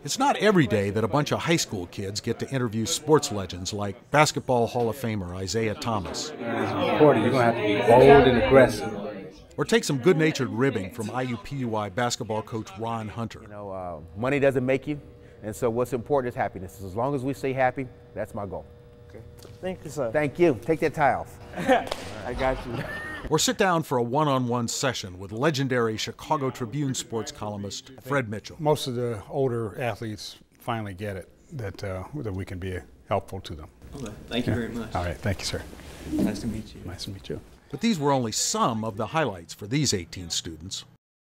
It's not every day that a bunch of high school kids get to interview sports legends like Basketball Hall of Famer Isaiah Thomas. As a reporter, you're going to have to be bold and aggressive. Or take some good-natured ribbing from IUPUI basketball coach Ron Hunter. You know, money doesn't make you, and so what's important is happiness. As long as we stay happy, that's my goal. Okay. Thank you, sir. Thank you. Take that tie off. I got you. Or sit down for a one-on-one session with legendary Chicago Tribune sports columnist Fred Mitchell. Most of the older athletes finally get it, that we can be helpful to them. Okay. Thank you very much. All right, thank you, sir. Nice to meet you. Nice to meet you. But these were only some of the highlights for these 18 students.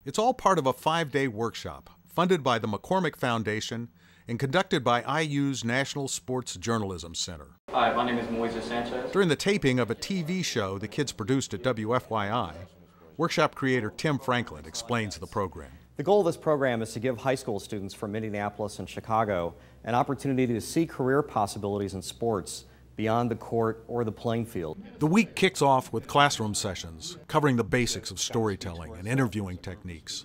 It's all part of a 5-day workshop funded by the McCormick Foundation and conducted by IU's National Sports Journalism Center. Hi, my name is Moises Sanchez. During the taping of a TV show the kids produced at WFYI, workshop creator Tim Franklin explains the program. The goal of this program is to give high school students from Indianapolis and Chicago an opportunity to see career possibilities in sports beyond the court or the playing field. The week kicks off with classroom sessions covering the basics of storytelling and interviewing techniques.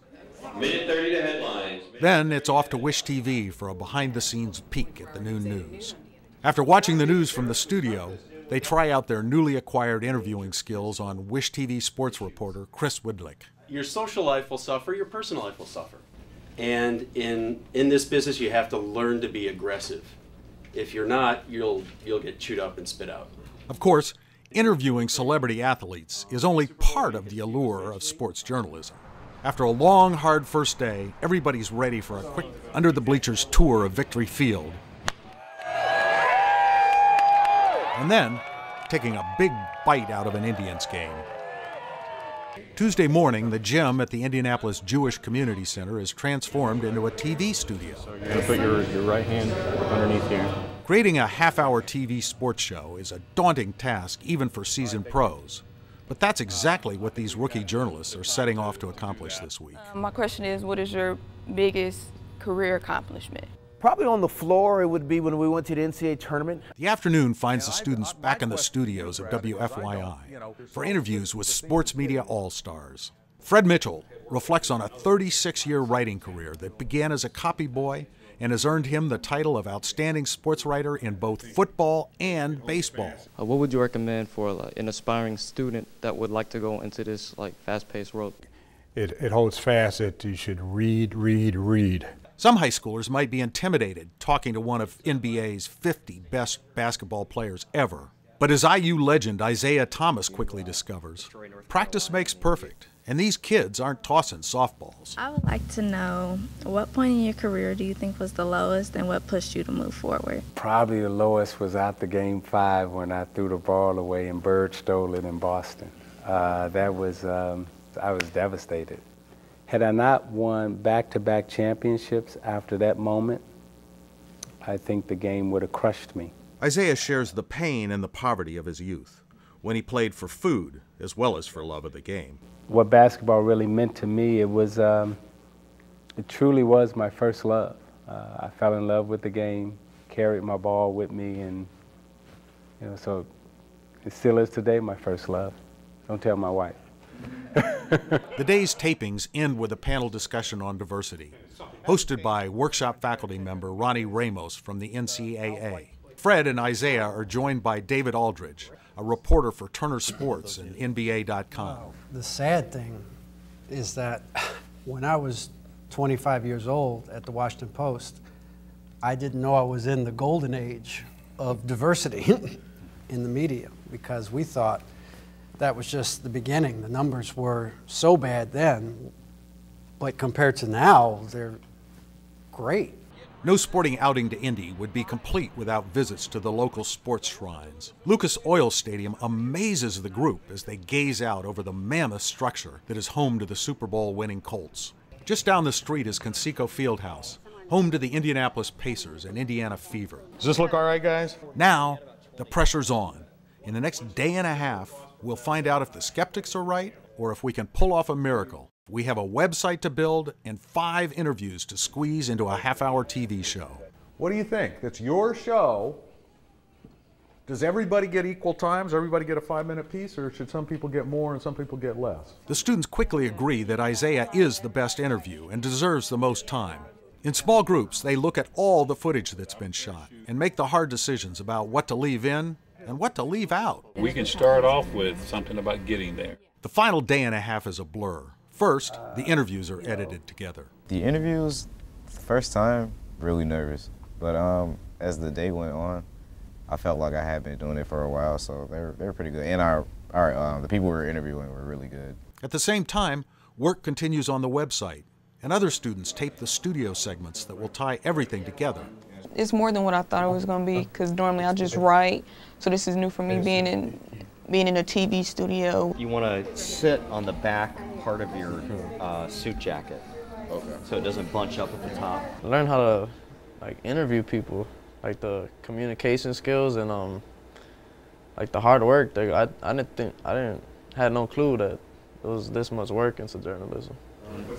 Minute 30 to headlines. Then it's off to Wish TV for a behind-the-scenes peek at the noon news. After watching the news from the studio, they try out their newly acquired interviewing skills on Wish TV sports reporter Chris Widlick. Your social life will suffer, your personal life will suffer. And in this business, you have to learn to be aggressive. If you're not, you'll get chewed up and spit out. Of course, interviewing celebrity athletes is only part of the allure of sports journalism. After a long, hard first day, everybody's ready for a quick under-the-bleachers tour of Victory Field. And then, taking a big bite out of an Indians game. Tuesday morning, the gym at the Indianapolis Jewish Community Center is transformed into a TV studio. So you're going to put your right hand underneath here. Creating a half-hour TV sports show is a daunting task even for seasoned pros. But that's exactly what these rookie journalists are setting off to accomplish this week. My question is, what is your biggest career accomplishment? Probably on the floor, it would be when we went to the NCAA tournament. The afternoon finds the students back in the studios at WFYI for interviews with sports media all-stars. Fred Mitchell reflects on a 36-year writing career that began as a copy boy and has earned him the title of Outstanding Sports Writer in both football and baseball. What would you recommend for an aspiring student that would like to go into this fast-paced world? It holds fast that you should read, read, read. Some high schoolers might be intimidated talking to one of NBA's 50 best basketball players ever. But as IU legend Isaiah Thomas quickly discovers, practice makes perfect, and these kids aren't tossing softballs. I would like to know, what point in your career do you think was the lowest and what pushed you to move forward? Probably the lowest was after Game 5 when I threw the ball away and Bird stole it in Boston. I was devastated. Had I not won back-to-back championships after that moment, I think the game would have crushed me. Isaiah shares the pain and the poverty of his youth when he played for food as well as for love of the game. What basketball really meant to me, it truly was my first love. I fell in love with the game, carried my ball with me, and so it still is today my first love. Don't tell my wife. The day's tapings end with a panel discussion on diversity, hosted by workshop faculty member Ronnie Ramos from the NCAA. Fred and Isaiah are joined by David Aldridge, a reporter for Turner Sports and NBA.com. The sad thing is that when I was 25 years old at the Washington Post, I didn't know I was in the golden age of diversity in the media, because we thought that was just the beginning. The numbers were so bad then, but compared to now, they're great. No sporting outing to Indy would be complete without visits to the local sports shrines. Lucas Oil Stadium amazes the group as they gaze out over the mammoth structure that is home to the Super Bowl winning Colts. Just down the street is Conseco Fieldhouse, home to the Indianapolis Pacers and Indiana Fever. Does this look all right, guys? Now, the pressure's on. In the next day and a half, we'll find out if the skeptics are right or if we can pull off a miracle. We have a website to build and 5 interviews to squeeze into a half-hour TV show. What do you think? It's your show. Does everybody get equal times? Everybody get a 5-minute piece, or should some people get more and some people get less? The students quickly agree that Isaiah is the best interview and deserves the most time. In small groups, they look at all the footage that's been shot and make the hard decisions about what to leave in and what to leave out. We can start off with something about getting there. The final day and a half is a blur. First, the interviews are edited together. The interviews, first time, really nervous. But as the day went on, I felt like I had been doing it for a while, so they were pretty good. And the people we were interviewing were really good. At the same time, work continues on the website, and other students tape the studio segments that will tie everything together. It's more than what I thought it was going to be, because normally I just write, so this is new for me, being in a TV studio. You want to sit on the back part of your suit jacket, so it doesn't bunch up at the top. Learn how to interview people, like the communication skills and like the hard work. I had no clue that there was this much work into journalism.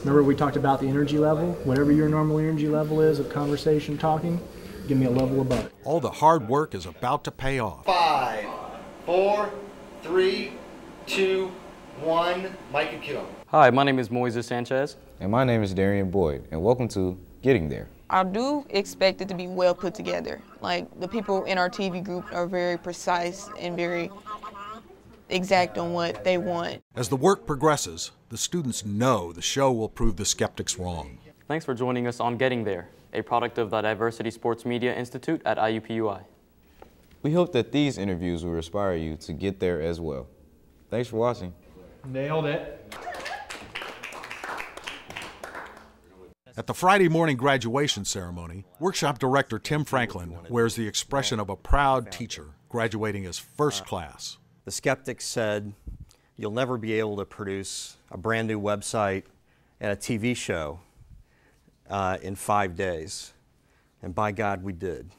Remember we talked about the energy level? Whatever your normal energy level is of conversation, talking, give me a level above it. All the hard work is about to pay off. 5, 4, 3, 2, 1, mic and kill. Hi, my name is Moises Sanchez. And my name is Darian Boyd, and welcome to Getting There. I do expect it to be well put together. Like, the people in our TV group are very precise and very exact on what they want. As the work progresses, the students know the show will prove the skeptics wrong. Thanks for joining us on Getting There, a product of the Diversity Sports Media Institute at IUPUI. We hope that these interviews will inspire you to get there as well. Thanks for watching. Nailed it. At the Friday morning graduation ceremony, workshop director Tim Franklin wears the expression of a proud teacher graduating his first class. The skeptics said, you'll never be able to produce a brand new website and a TV show in 5 days. And by God, we did.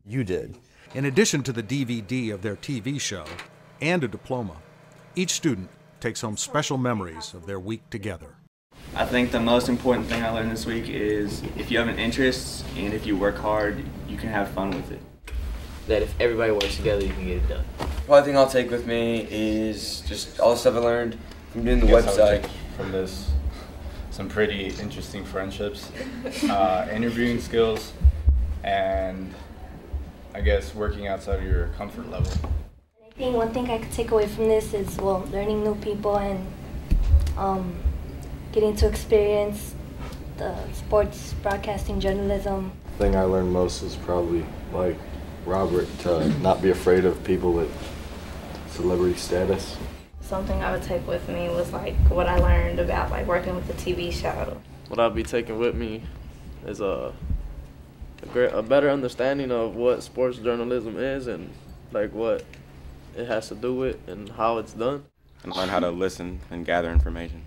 You did. In addition to the DVD of their TV show and a diploma, each student takes home special memories of their week together. I think the most important thing I learned this week is if you have an interest and if you work hard, you can have fun with it. That if everybody works together, you can get it done. One thing I'll take with me is just all the stuff I learned from doing the website. From this, some pretty interesting friendships, interviewing skills, and I guess working outside of your comfort level. I think one thing I could take away from this is, well, learning new people and getting to experience the sports broadcasting journalism. The thing I learned most is probably, like Robert, to not be afraid of people with celebrity status. Something I would take with me was like what I learned about like working with the TV show. What I'll be taking with me is a better understanding of what sports journalism is and like what it has to do with and how it's done. And learn how to listen and gather information.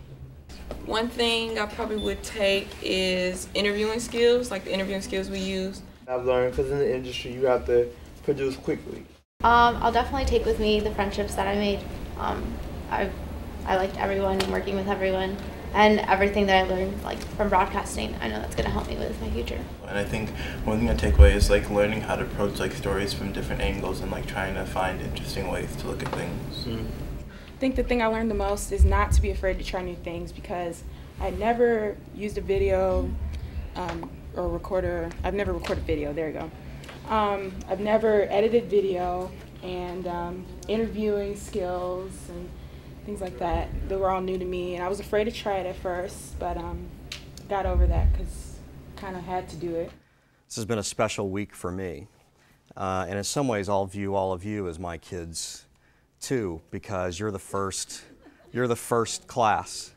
One thing I probably would take is interviewing skills, like the interviewing skills we use. I've learned because in the industry you have to produce quickly. I'll definitely take with me the friendships that I made. I liked everyone and working with everyone, and everything that I learned like from broadcasting. I know that's going to help me with my future. And I think one thing I take away is like learning how to approach like stories from different angles and like trying to find interesting ways to look at things. I think the thing I learned the most is not to be afraid to try new things, because I never used a video or recorder. I've never recorded video. There you go. I've never edited video, and interviewing skills and things like that, they were all new to me, and I was afraid to try it at first, but got over that because kind of had to do it. This has been a special week for me, and in some ways I'll view all of you as my kids too, because you're the first class